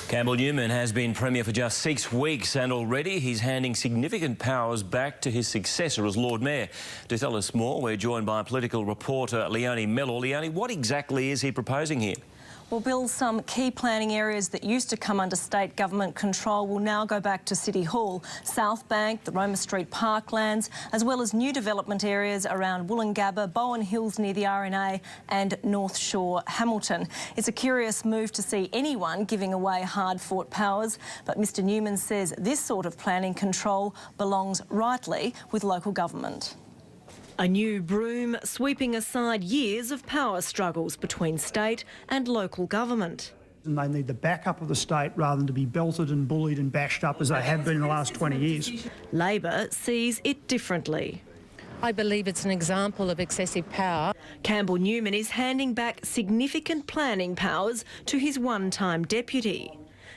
Campbell Newman has been Premier for just 6 weeks and already he's handing significant powers back to his successor as Lord Mayor. To tell us more, we're joined by political reporter Leonie Mellor. Leonie, what exactly is he proposing here? Well, Bill, some key planning areas that used to come under state government control will now go back to City Hall. South Bank, the Roma Street parklands, as well as new development areas around Woolloongabba, Bowen Hills near the RNA and North Shore, Hamilton. It's a curious move to see anyone giving away hard-fought powers, but Mr Newman says this sort of planning control belongs rightly with local government. A new broom sweeping aside years of power struggles between state and local government. And they need the backup of the state rather than to be belted and bullied and bashed up as they have been in the last 20 years. Labor sees it differently. I believe it's an example of excessive power. Campbell Newman is handing back significant planning powers to his one-time deputy.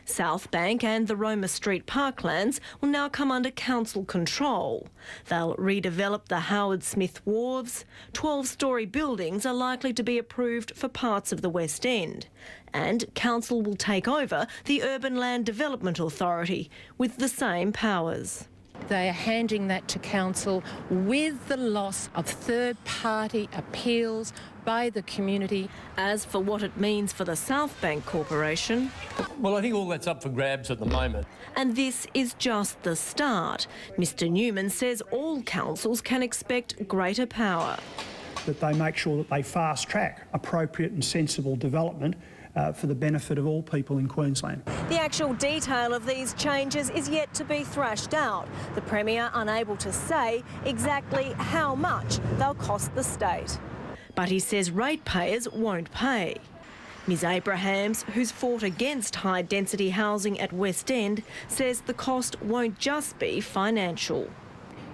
South Bank and the Roma Street parklands will now come under council control. They'll redevelop the Howard Smith wharves. 12-storey buildings are likely to be approved for parts of the West End. And council will take over the Urban Land Development Authority with the same powers. They are handing that to council with the loss of third-party appeals by the community. As for what it means for the South Bank Corporation... Well, I think all that's up for grabs at the moment. And this is just the start. Mr Newman says all councils can expect greater power. That they make sure that they fast-track appropriate and sensible development for the benefit of all people in Queensland. The actual detail of these changes is yet to be thrashed out. The Premier unable to say exactly how much they'll cost the state. But he says ratepayers won't pay. Ms Abrahams, who's fought against high-density housing at West End, says the cost won't just be financial.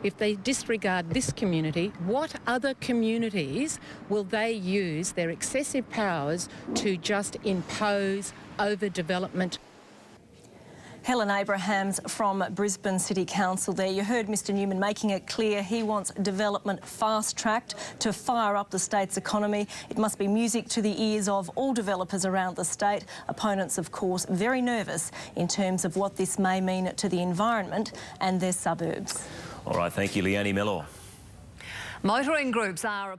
If they disregard this community, what other communities will they use their excessive powers to just impose overdevelopment? Helen Abrahams from Brisbane City Council there. You heard Mr Newman making it clear he wants development fast-tracked to fire up the state's economy. It must be music to the ears of all developers around the state. Opponents, of course, very nervous in terms of what this may mean to the environment and their suburbs. All right, thank you, Leonie Mellor. Motoring groups are...